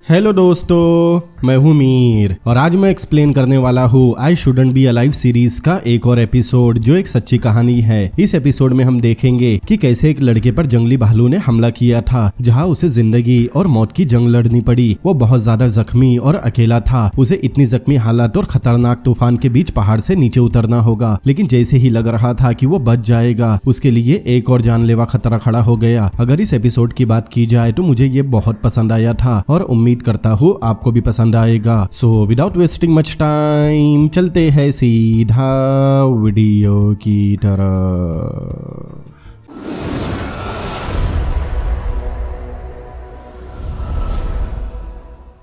Hello दोस्तों, मैं हूँ मीर और आज मैं एक्सप्लेन करने वाला हूँ I shouldn't be alive series का एक और एपिसोड जो एक सच्ची कहानी है। इस एपिसोड में हम देखेंगे कि कैसे एक लड़के पर जंगली भालू ने हमला किया था, जहाँ उसे जिंदगी और मौत की जंग लड़नी पड़ी। वो बहुत ज्यादा जख्मी और अकेला था। उसे इतनी जख्मी हालत और खतरनाक तूफान के बीच पहाड़ से नीचे उतरना होगा, लेकिन जैसे ही लग रहा था कि वो बच जाएगा, उसके लिए एक और जानलेवा खतरा खड़ा हो गया। अगर इस एपिसोड की बात की जाए तो मुझे ये बहुत पसंद आया था और उम्मीद करता हूँ आपको भी पसंद आएगा। So without wasting much time चलते हैं सीधा वीडियो की तरफ।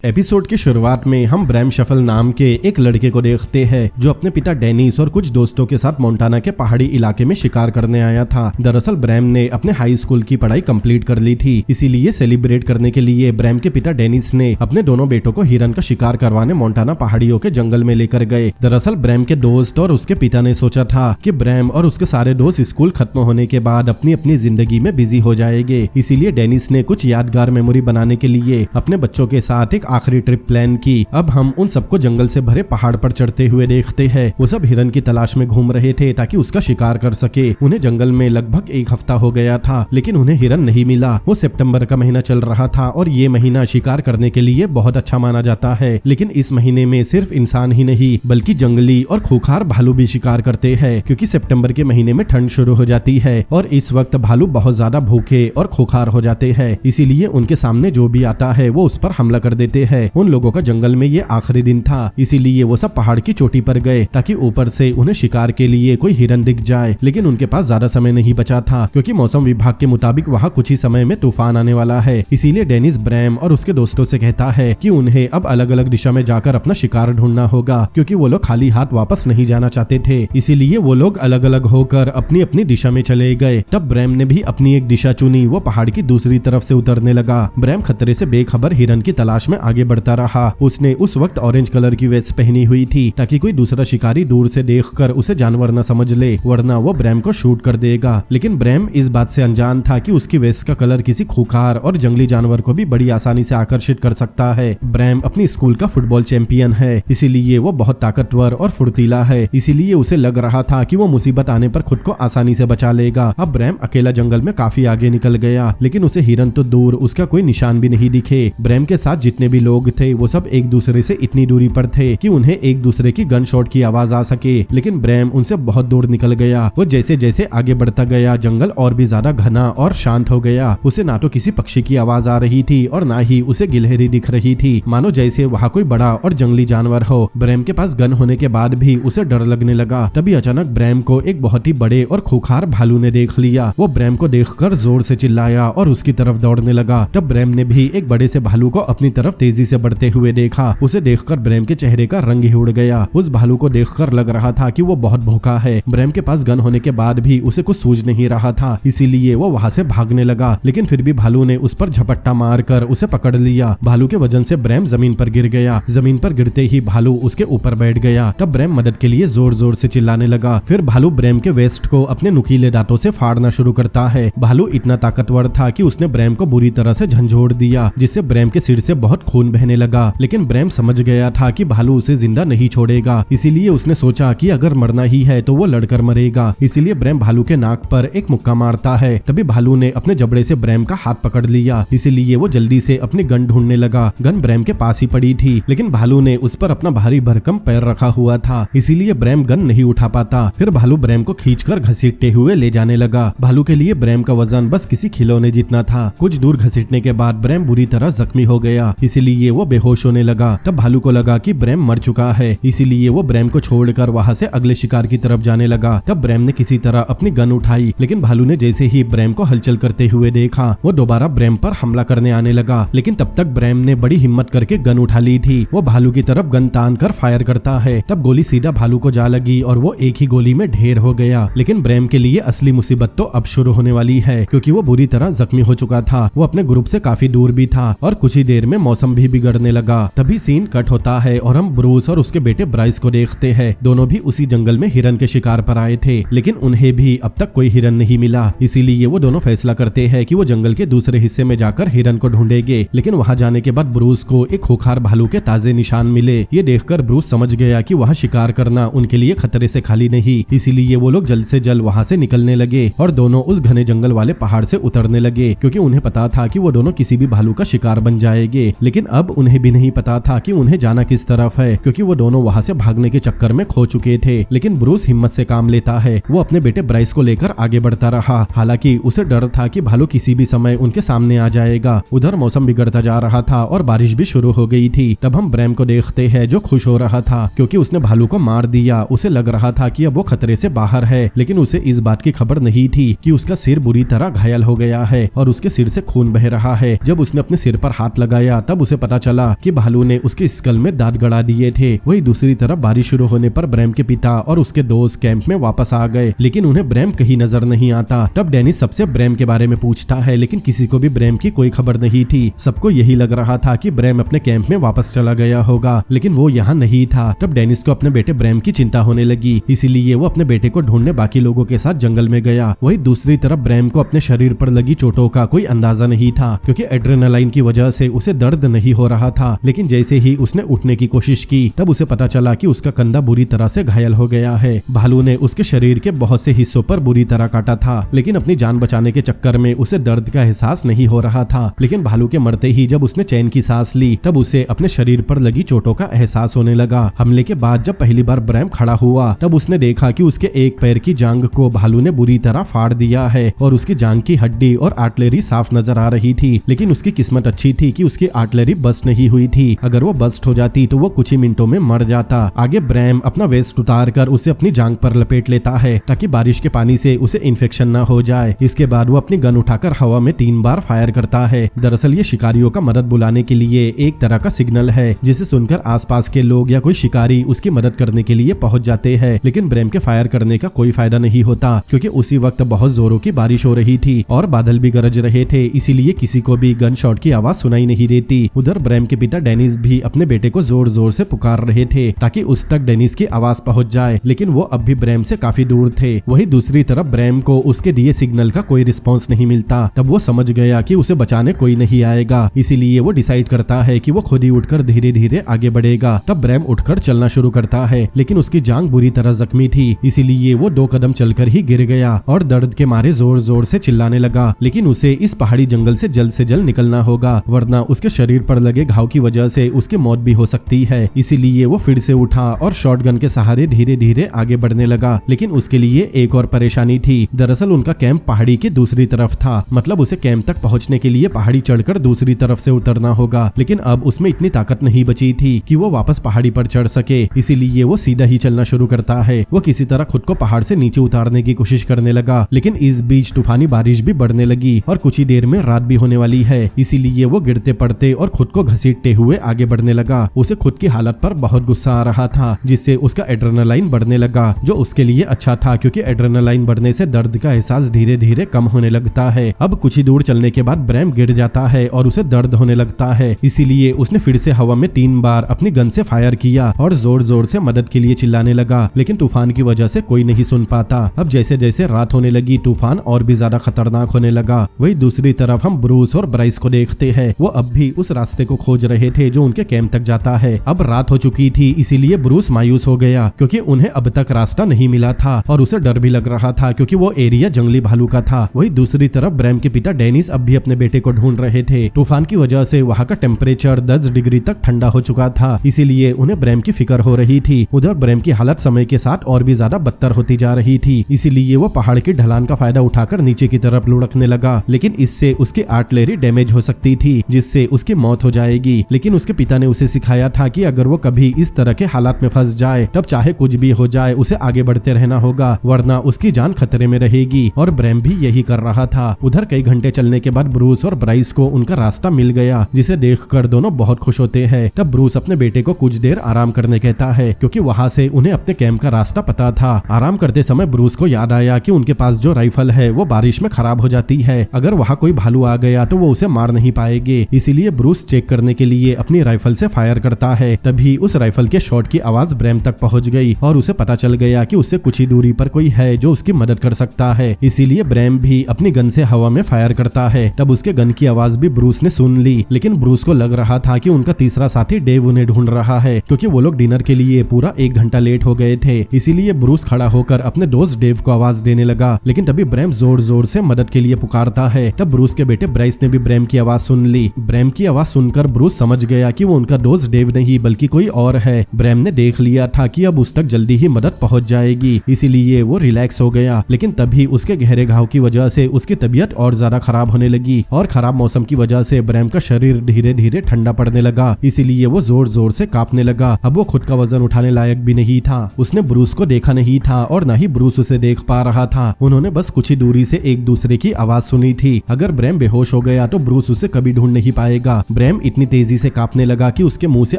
एपिसोड की शुरुआत में हम ब्रैम शफल नाम के एक लड़के को देखते हैं जो अपने पिता डेनिस और कुछ दोस्तों के साथ मोंटाना के पहाड़ी इलाके में शिकार करने आया था। दरअसल ब्रैम ने अपने हाई स्कूल की पढ़ाई कंप्लीट कर ली थी, इसीलिए सेलिब्रेट करने के लिए ब्रैम के पिता डेनिस ने अपने दोनों बेटों को हिरन का शिकार करवाने मोंटाना पहाड़ियों के जंगल में लेकर गए। दरअसल ब्रैम के दोस्त और उसके पिता ने सोचा था कि ब्रैम और उसके सारे दोस्त स्कूल खत्म होने के बाद अपनी अपनी जिंदगी में बिजी हो जाएंगे, इसीलिए डेनिस ने कुछ यादगार मेमोरी बनाने के लिए अपने बच्चों के साथ एक आखिरी ट्रिप प्लान की। अब हम उन सबको जंगल से भरे पहाड़ पर चढ़ते हुए देखते हैं। वो सब हिरन की तलाश में घूम रहे थे ताकि उसका शिकार कर सके। उन्हें जंगल में लगभग एक हफ्ता हो गया था, लेकिन उन्हें हिरन नहीं मिला। वो सितंबर का महीना चल रहा था और ये महीना शिकार करने के लिए बहुत अच्छा माना जाता है, लेकिन इस महीने में सिर्फ इंसान ही नहीं बल्कि जंगली और खूंखार भालू भी शिकार करते हैं, क्योंकि सितंबर के महीने में ठंड शुरू हो जाती है और इस वक्त भालू बहुत ज्यादा भूखे और खूंखार हो जाते हैं। इसीलिए उनके सामने जो भी आता है वो उस पर हमला कर देते हैं। उन लोगों का जंगल में ये आखिरी दिन था, इसीलिए वो सब पहाड़ की चोटी पर गए ताकि ऊपर से उन्हें शिकार के लिए कोई हिरन दिख जाए। लेकिन उनके पास ज्यादा समय नहीं बचा था, क्योंकि मौसम विभाग के मुताबिक वहाँ कुछ ही समय में तूफान आने वाला है। इसीलिए डेनिस ब्रैम और उसके दोस्तों से कहता है कि उन्हें अब अलग अलग दिशा में जाकर अपना शिकार ढूंढना होगा, क्योंकि वो लोग खाली हाथ वापस नहीं जाना चाहते थे। इसीलिए वो लोग अलग अलग होकर अपनी अपनी दिशा में चले गए। तब ब्रैम ने भी अपनी एक दिशा चुनी। वो पहाड़ की दूसरी तरफ से उतरने लगा। ब्रैम खतरे से बेखबर हिरन की तलाश में आगे बढ़ता रहा। उसने उस वक्त ऑरेंज कलर की वेस्ट पहनी हुई थी ताकि कोई दूसरा शिकारी दूर से देखकर उसे जानवर न समझ ले, वरना वो ब्रैम को शूट कर देगा। लेकिन ब्रैम इस बात से अनजान था कि उसकी वेस्ट का कलर किसी खूंखार और जंगली जानवर को भी बड़ी आसानी से आकर्षित कर सकता है। ब्रैम अपनी स्कूल का फुटबॉल चैंपियन है, इसीलिए वो बहुत ताकतवर और फुर्तीला है। इसीलिए उसे लग रहा था कि वो मुसीबत आने पर खुद को आसानी से बचा लेगा। अब ब्रैम अकेला जंगल में काफी आगे निकल गया, लेकिन उसे हिरन तो दूर उसका कोई निशान भी नहीं दिखे। ब्रैम के साथ जितने भी लोग थे वो सब एक दूसरे से इतनी दूरी पर थे कि उन्हें एक दूसरे की गन शॉट की आवाज आ सके, लेकिन ब्रैम उनसे बहुत दूर निकल गया। वो जैसे जैसे आगे बढ़ता गया जंगल और भी ज्यादा घना और शांत हो गया। उसे ना तो किसी पक्षी की आवाज आ रही थी और ना ही उसे गिलहरी दिख रही थी, मानो जैसे वहाँ कोई बड़ा और जंगली जानवर हो। ब्रैम के पास गन होने के बाद भी उसे डर लगने लगा। तभी अचानक ब्रैम को एक बहुत ही बड़े और खूंखार भालू ने देख लिया। वो ब्रैम को देखकर जोर से चिल्लाया और उसकी तरफ दौड़ने लगा। तब ब्रैम ने भी एक बड़े से भालू को अपनी तरफ तेजी से बढ़ते हुए देखा। उसे देखकर ब्रैम के चेहरे का रंग ही उड़ गया। उस भालू को देखकर लग रहा था कि वो बहुत भूखा है। ब्रैम के पास गन होने के बाद भी उसे कुछ सूझ नहीं रहा था, इसीलिए वो वहाँ से भागने लगा। लेकिन फिर भी भालू ने उस पर झपट्टा मारकर उसे पकड़ लिया। भालू के वजन से ब्रैम जमीन पर गिर गया। जमीन पर गिरते ही भालू उसके ऊपर बैठ गया। तब ब्रैम मदद के लिए जोर जोर से चिल्लाने लगा। फिर भालू ब्रैम के वेस्ट को अपने नुकीले दांतों से फाड़ना शुरू करता है। भालू इतना ताकतवर था कि उसने ब्रैम को बुरी तरह से झंझोड़ दिया, जिससे ब्रैम के सिर से बहुत खून बहने लगा। लेकिन ब्रैम समझ गया था कि भालू उसे जिंदा नहीं छोड़ेगा, इसीलिए उसने सोचा कि अगर मरना ही है तो वो लड़कर मरेगा। इसीलिए ब्रैम भालू के नाक पर एक मुक्का मारता है। तभी भालू ने अपने जबड़े से ब्रैम का हाथ पकड़ लिया, इसीलिए वो जल्दी से अपनी गन ढूंढने लगा। गन ब्रैम के पास ही पड़ी थी, लेकिन भालू ने उस पर अपना भारी भरकम पैर रखा हुआ था, इसीलिए ब्रैम गन नहीं उठा पाता। फिर भालू ब्रैम को खींचकर घसीटते हुए ले जाने लगा। भालू के लिए ब्रैम का वजन बस किसी खिलौने जितना था। कुछ दूर घसीटने के बाद ब्रैम बुरी तरह जख्मी हो गया, इसीलिए वो बेहोश होने लगा। तब भालू को लगा कि ब्रैम मर चुका है, इसीलिए वो ब्रैम को छोड़कर वहाँ से अगले शिकार की तरफ जाने लगा। तब ब्रैम ने किसी तरह अपनी गन उठाई, लेकिन भालू ने जैसे ही ब्रैम को हलचल करते हुए देखा, वो दोबारा ब्रैम पर हमला करने आने लगा। लेकिन तब तक ब्रैम ने बड़ी हिम्मत करके गन उठा ली थी। वो भालू की तरफ गन तान कर फायर करता है। तब गोली सीधा भालू को जा लगी और वो एक ही गोली में ढेर हो गया। लेकिन ब्रैम के लिए असली मुसीबत तो अब शुरू होने वाली है, क्योंकि वो बुरी तरह जख्मी हो चुका था। वो अपने ग्रुप से काफी दूर भी था और कुछ ही देर में मौसम भी बिगड़ने लगा। तभी सीन कट होता है और हम ब्रूस और उसके बेटे ब्राइस को देखते हैं। दोनों भी उसी जंगल में हिरन के शिकार पर आए थे, लेकिन उन्हें भी अब तक कोई हिरन नहीं मिला। इसीलिए वो दोनों फैसला करते हैं कि वो जंगल के दूसरे हिस्से में जाकर हिरन को ढूंढेंगे। लेकिन वहां जाने के बाद ब्रूस को एक खूंखार भालू के ताजे निशान मिले। ये देखकर ब्रूस समझ गया कि वहाँ शिकार करना उनके लिए खतरे से खाली नहीं। इसीलिए वो लोग जल्द से जल्द वहाँ से निकलने लगे और दोनों उस घने जंगल वाले पहाड़ से उतरने लगे, क्योंकि उन्हें पता था कि वो दोनों किसी भी भालू का शिकार बन जाएंगे। लेकिन अब उन्हें भी नहीं पता था कि उन्हें जाना किस तरफ है, क्योंकि वो दोनों वहाँ से भागने के चक्कर में खो चुके थे। लेकिन ब्रूस हिम्मत से काम लेता है। वो अपने बेटे ब्राइस को लेकर आगे बढ़ता रहा। हालांकि उसे डर था कि भालू किसी भी समय उनके सामने आ जाएगा। उधर मौसम बिगड़ता जा रहा था और बारिश भी शुरू हो गई थी। तब हम ब्रैम को देखते हैं जो खुश हो रहा था, क्योंकि उसने भालू को मार दिया। उसे लग रहा था कि अब वो खतरे से बाहर है, लेकिन उसे इस बात की खबर नहीं थी कि उसका सिर बुरी तरह घायल हो गया है और उसके सिर से खून बह रहा है। जब उसने अपने सिर पर हाथ लगाया तब उसे पता चला कि भालू ने उसके स्कल में दांत गड़ा दिए थे। वही दूसरी तरफ बारिश शुरू होने पर ब्रैम के पिता और उसके दोस्त कैंप में वापस आ गए, लेकिन उन्हें ब्रैम कहीं नजर नहीं आता। तब डेनिस सबसे ब्रैम के बारे में पूछता है, लेकिन किसी को भी ब्रैम की कोई खबर नहीं थी। सबको यही लग रहा था कि ब्रैम अपने कैंप में वापस चला गया होगा, लेकिन वो यहाँ नहीं था। तब डेनिस को अपने बेटे ब्रैम की चिंता होने लगी, इसीलिए वो अपने बेटे को ढूंढने बाकी लोगों के साथ जंगल में गया। वही दूसरी तरफ ब्रैम को अपने शरीर पर लगी चोटों का कोई अंदाजा नहीं था, क्योंकि एड्रेनालाइन की वजह से उसे दर्द नहीं हो रहा था। लेकिन जैसे ही उसने उठने की कोशिश की तब उसे पता चला कि उसका कंधा बुरी तरह से घायल हो गया है। भालू ने उसके शरीर के बहुत से हिस्सों पर बुरी तरह काटा था, लेकिन अपनी जान बचाने के चक्कर में उसे दर्द का एहसास नहीं हो रहा था। लेकिन भालू के मरते ही जब उसने चैन की सांस ली तब उसे अपने शरीर पर लगी चोटों का एहसास होने लगा। हमले के बाद जब पहली बार ब्रैम खड़ा हुआ तब उसने देखा कि उसके एक पैर की जांघ को भालू ने बुरी तरह फाड़ दिया है और उसकी जांघ की हड्डी और आर्टलरी साफ नजर आ रही थी। लेकिन उसकी किस्मत अच्छी थी कि उसकी आर्टलरी बस्ट नहीं हुई थी। अगर वो बस्ट हो जाती तो वो कुछ ही मिनटों में मर जाता। आगे ब्रैम अपना वेस्ट उतार कर उसे अपनी जांघ पर लपेट लेता है ताकि बारिश के पानी से उसे इन्फेक्शन न हो जाए। इसके बाद वो अपनी गन उठाकर हवा में 3 बार फायर करता है। दरअसल ये शिकारियों का मदद बुलाने के लिए एक तरह का सिग्नल है, जिसे सुनकर आसपास के लोग या कोई शिकारी उसकी मदद करने के लिए पहुंच जाते हैं। लेकिन ब्रैम के फायर करने का कोई फायदा नहीं होता, क्योंकि उसी वक्त बहुत जोरों की बारिश हो रही थी और बादल भी गरज रहे थे, इसीलिए किसी को भी गन शॉट की आवाज सुनाई नहीं देती। उधर ब्रैम के पिता डेनिस भी अपने बेटे को जोर जोर से पुकार रहे थे ताकि उस तक डेनिस की आवाज पहुंच जाए, लेकिन वो अब भी ब्रैम से काफी दूर थे। वही दूसरी तरफ ब्रैम को उसके दिए सिग्नल का कोई रिस्पॉन्स नहीं मिलता। तब वो समझ गया कि उसे बचाने कोई नहीं आएगा, इसीलिए वो डिसाइड करता है कि वो खुद ही उठकर धीरे धीरे आगे बढ़ेगा। तब ब्रैम उठकर चलना शुरू करता है, लेकिन उसकी जांघ बुरी तरह जख्मी थी, इसीलिए वो 2 कदम चलकर ही गिर गया और दर्द के मारे जोर जोर से चिल्लाने लगा। लेकिन उसे इस पहाड़ी जंगल से जल्द निकलना होगा, वरना उसके शरीर पर लगे घाव की वजह से उसकी मौत भी हो सकती है। इसीलिए वो फिर से उठा और शॉटगन के सहारे धीरे धीरे आगे बढ़ने लगा। लेकिन उसके लिए एक और परेशानी थी। दरअसल उनका कैंप पहाड़ी की दूसरी तरफ था, मतलब उसे कैंप तक पहुंचने के लिए पहाड़ी चढ़कर दूसरी तरफ से उतरना होगा। लेकिन अब उसमें इतनी ताकत नहीं बची थी कि वो वापस पहाड़ी पर चढ़ सके, इसीलिए वो सीधा ही चलना शुरू करता है। वो किसी तरह खुद को पहाड़ से नीचे उतारने की कोशिश करने लगा, लेकिन इस बीच तूफानी बारिश भी बढ़ने लगी और कुछ ही देर में रात भी होने वाली है, इसीलिए वो गिरते पड़ते और खुद को घसीटते हुए आगे बढ़ने लगा। उसे खुद की हालत पर बहुत गुस्सा आ रहा था, जिससे उसका एड्रेनालाइन बढ़ने लगा, जो उसके लिए अच्छा था, क्योंकि एड्रेनालाइन बढ़ने से दर्द का एहसास धीरे धीरे कम होने लगता है। अब कुछ ही दूर चलने के बाद ब्रैम गिर जाता है और उसे दर्द होने लगता है, इसीलिए उसने फिर से हवा में 3 बार अपनी गन से फायर किया और जोर जोर से मदद के लिए चिल्लाने लगा। लेकिन तूफान की वजह से कोई नहीं सुन पाता। अब जैसे जैसे रात होने लगी तूफान और भी ज्यादा खतरनाक होने लगा। वही दूसरी तरफ हम ब्रूस और ब्राइस को देखते हैं। वो अब भी उस रास्ते को खोज रहे थे जो उनके कैंप तक जाता है। अब रात हो चुकी थी, इसीलिए ब्रूस मायूस हो गया, क्योंकि उन्हें अब तक रास्ता नहीं मिला था और उसे डर भी लग रहा था, क्योंकि वो एरिया जंगली भालू का था। वही दूसरी तरफ ब्रैम के पिता डेनिस अब भी अपने बेटे को ढूंढ रहे थे। तूफान की वजह से वहाँ का टेम्परेचर 10 डिग्री तक ठंडा हो चुका था, इसीलिए उन्हें ब्रैम की फिक्र हो रही थी। उधर ब्रैम की हालत समय के साथ और भी ज्यादा बदतर होती जा रही थी, इसीलिए वो पहाड़ की ढलान का फायदा उठाकर नीचे की तरफ लुढ़कने लगा। लेकिन इससे उसकी आर्टलरी डैमेज हो सकती थी, जिससे उसकी मौत हो जाएगी। लेकिन उसके पिता ने उसे सिखाया था कि अगर वो कभी इस तरह के हालात में फंस जाए तब चाहे कुछ भी हो जाए उसे आगे बढ़ते रहना होगा, वरना उसकी जान खतरे में रहेगी। और ब्रैम भी यही कर रहा था। उधर कई घंटे चलने के बाद ब्रूस और ब्राइस को उनका रास्ता मिल गया, जिसे देखकर दोनों बहुत खुश होते हैं। तब ब्रूस अपने बेटे को कुछ देर आराम करने कहता है, क्योंकि वहाँ से उन्हें अपने कैंप का रास्ता पता था। आराम करते समय ब्रूस को याद आया कि उनके पास जो राइफल है वो बारिश में खराब हो जाती है। अगर वहाँ कोई भालू आ गया तो वो उसे मार नहीं पाएंगे, इसीलिए ब्रूस ब्रूस चेक करने के लिए अपनी राइफल से फायर करता है। तभी उस राइफल के शॉट की आवाज ब्रैम तक पहुंच गई और उसे पता चल गया कि उससे कुछ ही दूरी पर कोई है जो उसकी मदद कर सकता है। इसीलिए ब्रैम भी अपनी गन से हवा में फायर करता है। तब उसके गन की आवाज भी ब्रूस ने सुन ली, लेकिन ब्रूस को लग रहा था कि उनका तीसरा साथी डेव उन्हें ढूंढ रहा है, क्योंकि वो लोग डिनर के लिए पूरा 1 घंटा लेट हो गए थे। इसीलिए ब्रूस खड़ा होकर अपने दोस्त डेव को आवाज देने लगा, लेकिन तभी ब्रैम जोर जोर से मदद के लिए पुकारता है। तब ब्रूस के बेटे ब्राइस ने भी ब्रैम की आवाज सुन ली। ब्रैम की आवाज सुनकर ब्रूस समझ गया कि वो उनका दोस्त डेव नहीं बल्कि कोई और है। ब्रैम ने देख लिया था कि अब उस तक जल्दी ही मदद पहुंच जाएगी, इसीलिए वो रिलैक्स हो गया। लेकिन तभी उसके गहरे घाव की वजह से उसकी तबीयत और ज्यादा खराब होने लगी और खराब मौसम की वजह से ब्रैम का शरीर धीरे धीरे ठंडा पड़ने लगा। इसीलिए वो जोर जोर से कांपने लगा। अब वो खुद का वजन उठाने लायक भी नहीं था। उसने ब्रूस को देखा नहीं था और न ही ब्रूस उसे देख पा रहा था। उन्होंने बस कुछ ही दूरी से एक दूसरे की आवाज सुनी थी। अगर ब्रैम बेहोश हो गया तो ब्रूस उसे कभी ढूंढ नहीं पाएगा। ब्रैम इतनी तेजी से कांपने लगा कि उसके मुंह से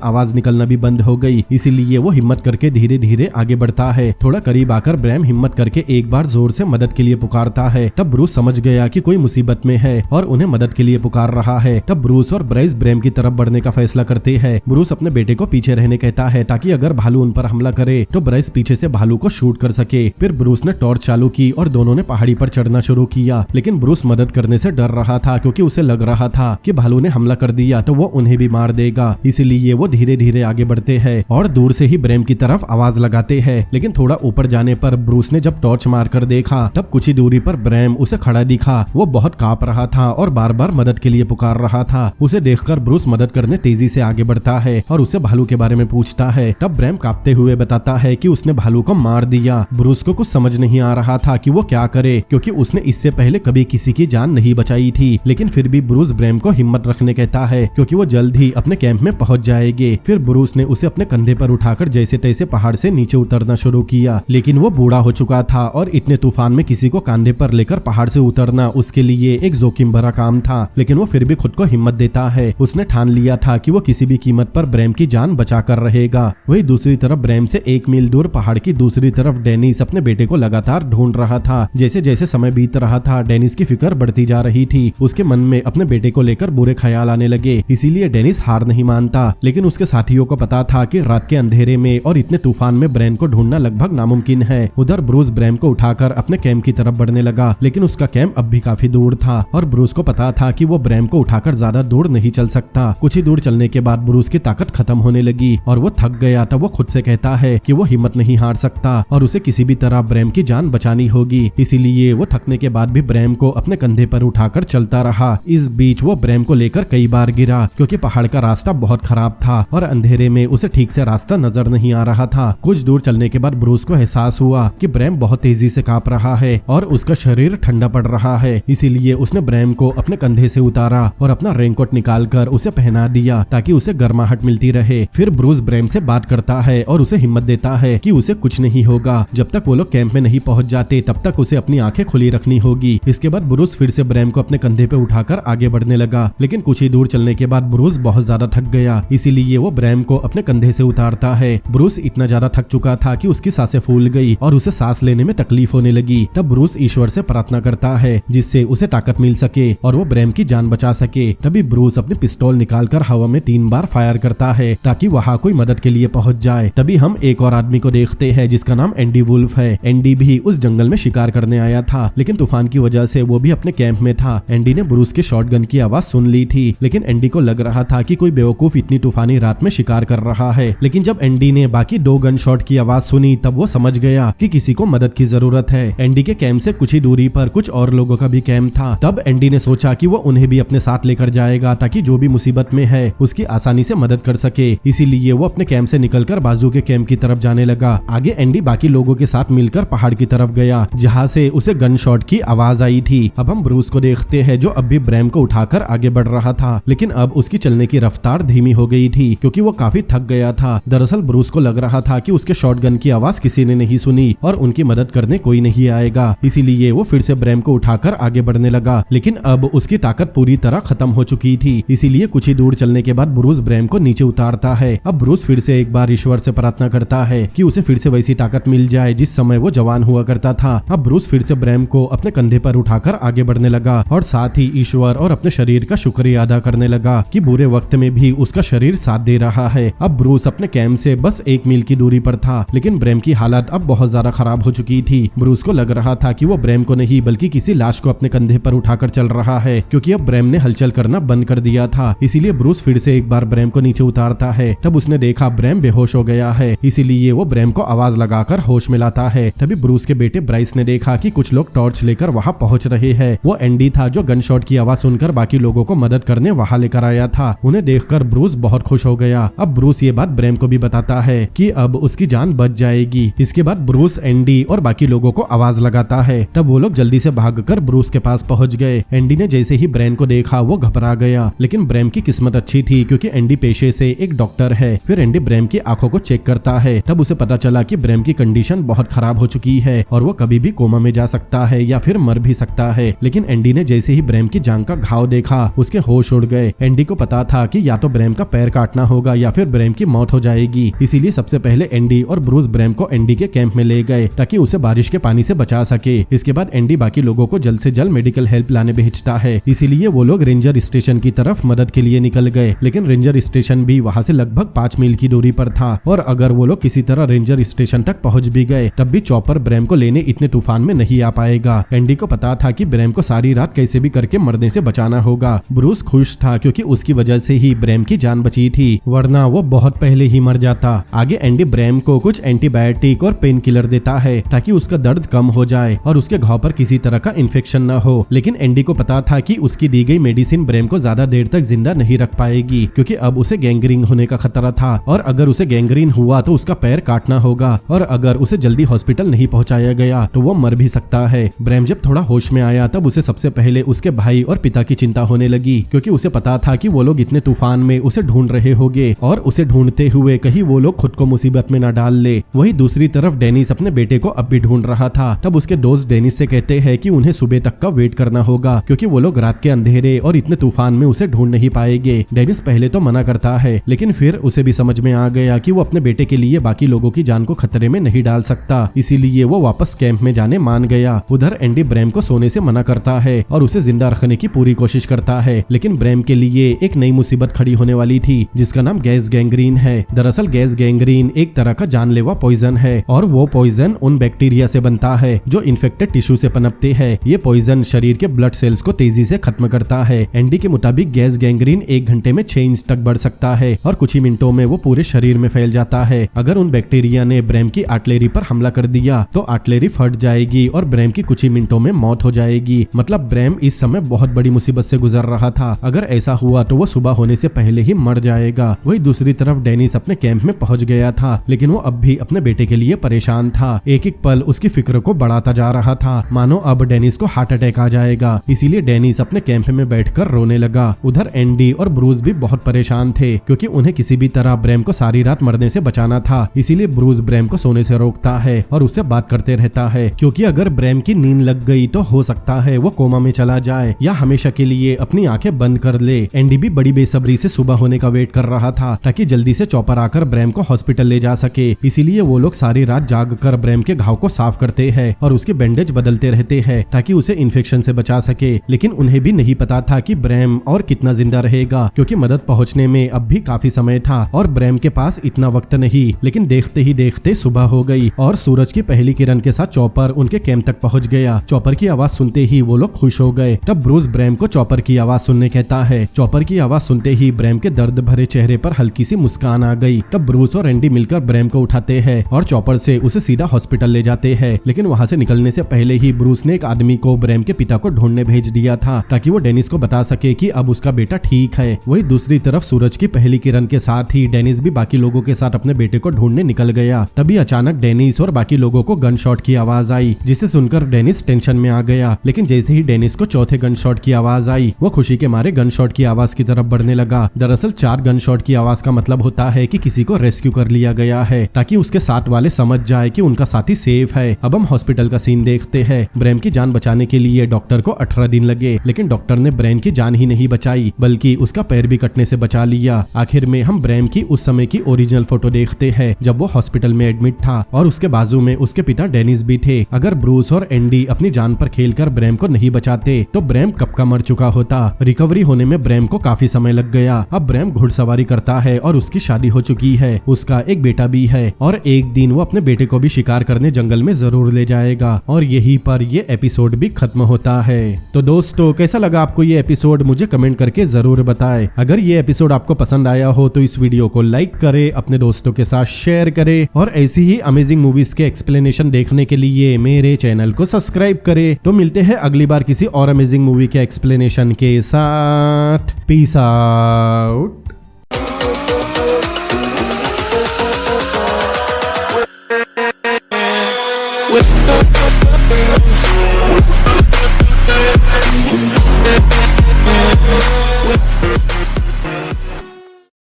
आवाज निकलना भी बंद हो गई। इसीलिए वो हिम्मत करके धीरे धीरे आगे बढ़ता है। थोड़ा करीब आकर ब्रैम हिम्मत करके एक बार जोर से मदद के लिए पुकारता है। तब ब्रूस समझ गया कि कोई मुसीबत में है और उन्हें मदद के लिए पुकार रहा है। तब ब्रूस और ब्राइस ब्रैम की तरफ बढ़ने का फैसला करते हैं। ब्रूस अपने बेटे को पीछे रहने कहता है ताकि अगर भालू उन पर हमला करे तो ब्राइस पीछे से भालू को शूट कर सके। फिर ब्रूस ने टॉर्च चालू की और दोनों ने पहाड़ी पर चढ़ना शुरू किया, लेकिन ब्रूस मदद करने से डर रहा था क्योंकि उसे लग रहा था कि भालू ने हमला कर दिया तो वो उन्हें भी मार देगा। इसीलिए वो धीरे धीरे आगे बढ़ते हैं और दूर से ही ब्रैम की तरफ आवाज लगाते हैं। लेकिन थोड़ा ऊपर जाने पर ब्रूस ने जब टॉर्च मारकर देखा तब कुछ ही दूरी पर ब्रैम उसे खड़ा दिखा। वो बहुत कांप रहा था और बार बार मदद के लिए पुकार रहा था। उसे देखकर ब्रूस मदद करने तेजी से आगे बढ़ता है और उसे भालू के बारे में पूछता है। तब ब्रैम कांपते हुए बताता है कि उसने भालू को मार दिया। ब्रूस को कुछ समझ नहीं आ रहा था कि वो क्या करे, क्योंकि उसने इससे पहले कभी किसी की जान नहीं बचाई थी। लेकिन फिर भी ब्रूस ब्रैम को हिम्मत रखने कहता है क्योंकि वो जल्द ही अपने कैंप में पहुंच जाएंगे। फिर ब्रूस ने उसे अपने कंधे पर उठाकर जैसे तैसे पहाड़ से नीचे उतरना शुरू किया, लेकिन वो बूढ़ा हो चुका था और इतने तूफान में किसी को कंधे पर लेकर पहाड़ से उतरना उसके लिए एक जोखिम भरा काम था। लेकिन वो फिर भी खुद को हिम्मत देता है। उसने ठान लिया था कि वो किसी भी कीमत पर ब्रैम की जान बचा कर रहेगा। वही दूसरी तरफ ब्रैम से 1 मील दूर पहाड़ की दूसरी तरफ डेनिस अपने बेटे को लगातार ढूंढ रहा था। जैसे जैसे समय बीत रहा था डेनिस की फिक्र बढ़ती जा रही थी। उसके मन में अपने बेटे को लेकर बुरे ख्याल आने लगे। इसीलिए डेनिस हार नहीं मानता, लेकिन उसके साथियों को पता था कि रात के अंधेरे में और इतने तूफान में ब्रैम को ढूंढना लगभग नामुमकिन है। उधर ब्रूस ब्रैम को उठाकर अपने कैंप की तरफ बढ़ने लगा, लेकिन उसका कैंप अब भी काफी दूर था और ब्रूस को पता था कि वो ब्रैम को उठाकर ज्यादा दूर नहीं चल सकता। कुछ ही दूर चलने के बाद ब्रूस की ताकत खत्म होने लगी और वो थक गया। तब वो खुद से कहता है कि वो हिम्मत नहीं हार सकता और उसे किसी भी तरह ब्रैम की जान बचानी होगी। इसीलिए वो थकने के बाद भी ब्रैम को अपने कंधे पर उठाकर चलता रहा। इस बीच वो ब्रैम को लेकर कई बार गिरा क्योंकि पहाड़ का रास्ता बहुत खराब था और अंधेरे में उसे ठीक से रास्ता नजर नहीं आ रहा था। कुछ दूर चलने के बाद ब्रूस को एहसास हुआ कि ब्रैम बहुत तेजी से कांप रहा है और उसका शरीर ठंडा पड़ रहा है। इसीलिए उसने ब्रैम को अपने कंधे से उतारा और अपना रेनकोट निकालकर उसे पहना दिया ताकि उसे गर्माहट मिलती रहे। फिर ब्रूस ब्रैम से बात करता है और उसे हिम्मत देता है कि उसे कुछ नहीं होगा। जब तक वो लोग कैंप में नहीं पहुंच जाते तब तक उसे अपनी आंखें खुली रखनी होगी। इसके बाद ब्रूस फिर से ब्रैम को अपने कंधे पे उठाकर आगे बढ़ने लगा, लेकिन कुछ ही दूर चलने के बाद ब्रूस बहुत ज्यादा थक गया। इसीलिए वो ब्रैम को अपने कंधे से उतारता है। ब्रूस इतना ज्यादा थक चुका था कि उसकी सांसें फूल गई और उसे सांस लेने में तकलीफ होने लगी। तब ब्रूस ईश्वर से प्रार्थना करता है जिससे उसे ताकत मिल सके और वो ब्रैम की जान बचा सके। तभी ब्रूस अपनी पिस्तौल निकालकर हवा में 3 बार फायर करता है ताकि वहाँ कोई मदद के लिए पहुंच जाए। तभी हम एक और आदमी को देखते हैं जिसका नाम एंडी वुल्फ है। एंडी भी उस जंगल में शिकार करने आया था, लेकिन तूफान की वजह से वो भी अपने कैंप में था। एंडी ने ब्रूस के शॉटगन की आवाज सुन ली थी, लेकिन एंडी को लग रहा था कि कोई बेवकूफ इतनी तूफानी रात में शिकार कर रहा है। लेकिन जब एंडी ने बाकी 2 गन शॉट की आवाज सुनी तब वो समझ गया कि किसी को मदद की जरूरत है। एंडी के कैंप से कुछ ही दूरी पर कुछ और लोगों का भी कैंप था। तब एंडी ने सोचा कि वो उन्हें भी अपने साथ लेकर जाएगा ताकि जो भी मुसीबत में है उसकी आसानी से मदद कर सके। इसीलिए वो अपने कैंप से निकलकर बाजू के कैंप की तरफ जाने लगा। आगे एंडी बाकी लोगों के साथ मिलकर पहाड़ की तरफ गया जहाँ से उसे गन शॉट की आवाज आई थी। अब हम ब्रूस को देखते हैं जो अब भी ब्रैम को उठाकर आगे बढ़ रहा था, लेकिन अब उसकी चलने की रफ्तार धीमी हो गई थी क्योंकि वो काफी थक गया था। दरअसल ब्रूस को लग रहा था कि उसके शॉटगन की आवाज किसी ने नहीं सुनी और उनकी मदद करने कोई नहीं आएगा। इसीलिए वो फिर से ब्रैम को उठाकर आगे बढ़ने लगा, लेकिन अब उसकी ताकत पूरी तरह खत्म हो चुकी थी। इसीलिए कुछ ही दूर चलने के बाद ब्रूस ब्रैम को नीचे उतारता है। अब ब्रूस फिर से एक बार ईश्वर से प्रार्थना करता है कि उसे फिर से वैसी ताकत मिल जाए जिस समय वो जवान हुआ करता था। अब ब्रूस फिर से ब्रैम को अपने कंधे पर उठाकर आगे बढ़ने लगा और साथ ही ईश्वर और अपने शरीर का शुक्रिया अदा करने करने लगा कि बुरे वक्त में भी उसका शरीर साथ दे रहा है। अब ब्रूस अपने कैंप से बस 1 मील की दूरी पर था, लेकिन ब्रैम की हालत अब बहुत ज्यादा खराब हो चुकी थी। ब्रूस को लग रहा था कि वो ब्रैम को नहीं बल्कि किसी लाश को अपने कंधे पर उठाकर चल रहा है, क्योंकि अब ब्रैम ने हलचल करना बंद कर दिया था। इसीलिए ब्रूस फिर से एक बार ब्रैम को नीचे उतारता है। तब उसने देखा ब्रैम बेहोश हो गया है, इसीलिए वो ब्रैम को आवाज लगाकर होश में लाता है। तभी ब्रूस के बेटे ब्राइस ने देखा कि कुछ लोग टॉर्च लेकर वहां पहुंच रहे हैं। वो एंडी था जो गन शॉट की आवाज सुनकर बाकी लोगों को मदद करने वहां लेकर आया था। उन्हें देखकर ब्रूस बहुत खुश हो गया। अब ब्रूस ये बात ब्रैम को भी बताता है कि अब उसकी जान बच जाएगी। इसके बाद ब्रूस एंडी और बाकी लोगों को आवाज लगाता है। तब वो लोग जल्दी से भागकर ब्रूस के पास पहुंच गए। एंडी ने जैसे ही ब्रैम को देखा वो घबरा गया, लेकिन ब्रैम की किस्मत अच्छी थी क्योंकि एंडी पेशे से एक डॉक्टर है। फिर एंडी ब्रैम की आंखों को चेक करता है। तब उसे पता चला कि ब्रैम की कंडीशन बहुत खराब हो चुकी है और वो कभी भी कोमा में जा सकता है या फिर मर भी सकता है। लेकिन एंडी ने जैसे ही ब्रैम की जांघ का घाव देखा उसके होश उड़ गए। एंडी को पता था कि या तो ब्रैम का पैर काटना होगा या फिर ब्रैम की मौत हो जाएगी। इसीलिए सबसे पहले एंडी और ब्रूस ब्रैम को एंडी के कैंप में ले गए ताकि उसे बारिश के पानी से बचा सके। इसके बाद एंडी बाकी लोगों को जल्द से जल्द मेडिकल हेल्प लाने भेजता है। इसीलिए वो लोग रेंजर स्टेशन की तरफ मदद के लिए निकल गए, लेकिन रेंजर स्टेशन भी वहाँ से लगभग 5 मील की दूरी पर था और अगर वो लोग किसी तरह रेंजर स्टेशन तक पहुँच भी गए तब भी चॉपर ब्रैम को लेने इतने तूफान में नहीं आ पाएगा। एंडी को पता था कि ब्रैम को सारी रात कैसे भी करके मरने से बचाना होगा। ब्रूस खुश था क्योंकि उसकी वजह से ही ब्रैम की जान बची थी, वरना वो बहुत पहले ही मर जाता। आगे एंडी ब्रैम को कुछ एंटीबायोटिक और पेन किलर देता है ताकि उसका दर्द कम हो जाए और उसके घाव पर किसी तरह का इन्फेक्शन न हो। लेकिन एंडी को पता था कि उसकी दी गई मेडिसिन ब्रैम को ज्यादा देर तक जिंदा नहीं रख पाएगी, क्योंकि अब उसे गैंग्रीन होने का खतरा था और अगर उसे गैंग्रीन हुआ तो उसका पैर काटना होगा और अगर उसे जल्दी हॉस्पिटल नहीं पहुंचाया गया तो वो मर भी सकता है। ब्रैम जब थोड़ा होश में आया तब उसे सबसे पहले उसके भाई और पिता की चिंता होने लगी, क्योंकि उसे पता था कि वो लोग इतने तूफान में उसे ढूंढ रहे होंगे और उसे ढूंढते हुए कहीं वो लोग खुद को मुसीबत में न डाल ले। वहीं दूसरी तरफ डेनिस अपने बेटे को अब भी ढूंढ रहा था। तब उसके दोस्त डेनिस से कहते हैं कि उन्हें सुबह तक का वेट करना होगा, क्योंकि वो लोग रात के अंधेरे और इतने तूफान में उसे ढूंढ नहीं पाएंगे। डेनिस पहले तो मना करता है, लेकिन फिर उसे भी समझ में आ गया कि वो अपने बेटे के लिए बाकी लोगों की जान को खतरे में नहीं डाल सकता, इसीलिए वो वापस कैंप में जाने मान गया। उधर एंडी ब्रैम को सोने से मना करता है और उसे जिंदा रखने की पूरी कोशिश करता है, लेकिन ब्रैम के लिए एक नई मुसीबत खड़ी होने वाली थी जिसका नाम गैस गैंग्रीन है। दरअसल गैस गैंग्रीन एक तरह का जानलेवा पॉइजन है और वो पॉइजन उन बैक्टीरिया से बनता है जो इन्फेक्टेड टिश्यू से पनपते हैं। ये पॉइजन शरीर के ब्लड सेल्स को तेजी से खत्म करता है। एंडी के मुताबिक गैस गैंग्रीन 1 घंटे में 6 इंच तक बढ़ सकता है और कुछ ही मिनटों में वो पूरे शरीर में फैल जाता है। अगर उन बैक्टीरिया ने ब्रैम की आर्टलरी पर हमला कर दिया तो आर्टलरी फट जाएगी और ब्रैम की कुछ ही मिनटों में मौत हो जाएगी। मतलब ब्रैम इस समय बहुत बड़ी मुसीबत से गुजर रहा था। अगर ऐसा हुआ तो वो सुबह होने से पहले ही मर जाएगा। वही दूसरी तरफ डेनिस अपने कैंप में पहुंच गया था, लेकिन वो अब भी अपने बेटे के लिए परेशान था। एक एक पल उसकी फिक्र को बढ़ाता जा रहा था, मानो अब डेनिस को हार्ट अटैक आ जाएगा। इसीलिए डेनिस अपने कैंप में बैठकर रोने लगा। उधर एंडी और ब्रूस भी बहुत परेशान थे, क्योंकि उन्हें किसी भी तरह ब्रैम को सारी रात मरने से बचाना था। इसीलिए ब्रूस ब्रैम को सोने से रोकता है और उससे बात करते रहता है, क्योंकि अगर ब्रैम की नींद लग गई तो हो सकता है वो कोमा में चला जाए या हमेशा के लिए अपनी आंखें बंद कर ले। एंडी भी बड़ी बेसब्री से सुबह होने का वेट कर रहा था ताकि जल्दी से चॉपर आकर ब्रैम को हॉस्पिटल ले जा सके। इसीलिए वो लोग सारी रात जाग कर ब्रैम के घाव को साफ करते हैं और उसके बैंडेज बदलते रहते हैं ताकि उसे इन्फेक्शन से बचा सके। लेकिन उन्हें भी नहीं पता था कि ब्रैम और कितना जिंदा रहेगा, क्योंकि मदद पहुंचने में अब भी काफी समय था और ब्रैम के पास इतना वक्त नहीं। लेकिन देखते ही देखते सुबह हो गई और सूरज की पहली किरण के साथ चॉपर उनके कैंप तक पहुंच गया। चॉपर की आवाज सुनते ही वो लोग खुश हो गए। तब ब्रूस ब्रैम को चॉपर की आवाज सुनने कहता है। चॉपर की आवाज सुनते ही ब्रैम के दर्द भरे चेहरे पर हल्की सी मुस्कान आ गई। तब ब्रूस और एंडी मिलकर ब्रैम को उठाते हैं और चॉपर से उसे सीधा हॉस्पिटल ले जाते हैं। लेकिन वहां से निकलने से पहले ही ब्रूस ने एक आदमी को ब्रैम के पिता को ढूंढने भेज दिया था ताकि वो डेनिस को बता सके कि अब उसका बेटा ठीक है। वही दूसरी तरफ सूरज की पहली किरण के साथ ही डेनिस भी बाकी लोगों के साथ अपने बेटे को ढूंढने निकल गया। तभी अचानक डेनिस और बाकी लोगों को गन शॉट की आवाज आई, जिसे सुनकर डेनिस टेंशन में आ गया। लेकिन जैसे ही डेनिस को चौथे गन शॉट की आवाज आई वो खुशी के मारे गन शॉट की आवाज की तरफ बढ़ने लगा। दरअसल 4 गन शॉट की आवाज का मतलब होता है कि किसी को रेस्क्यू कर लिया गया है, ताकि उसके साथ वाले समझ जाए कि उनका साथी सेफ है। अब हम हॉस्पिटल का सीन देखते हैं। ब्रैम की जान बचाने के लिए डॉक्टर को 18 दिन लगे, लेकिन डॉक्टर ने ब्रैम की जान ही नहीं बचाई बल्कि उसका पैर भी कटने से बचा लिया। आखिर में हम ब्रैम की उस समय की ओरिजिनल फोटो देखते हैं जब वो हॉस्पिटल में एडमिट था और उसके बाजू में उसके पिता डेनिस भी थे। अगर ब्रूस और एंडी अपनी जान पर खेलकर ब्रैम को नहीं बचाते तो ब्रैम कब का मर चुका होता। रिकवरी होने में में ब्रैम को काफी समय लग गया। अब ब्रैम घुड़सवारी करता है और उसकी शादी हो चुकी है, उसका एक बेटा भी है और एक दिन वो अपने बेटे को भी शिकार करने जंगल में जरूर ले जाएगा। और यहीं पर ये एपिसोड भी खत्म होता है। तो दोस्तों कैसा लगा आपको ये एपिसोड, मुझे कमेंट करके जरूर बताएं। अगर ये एपिसोड आपको पसंद आया हो तो इस वीडियो को लाइक करें, अपने दोस्तों के साथ शेयर करें और ऐसी ही अमेजिंग मूवीज के एक्सप्लेनेशन देखने के लिए मेरे चैनल को सब्सक्राइब करें। तो मिलते हैं अगली बार किसी और अमेजिंग मूवी के एक्सप्लेनेशन के साथ। Peace out.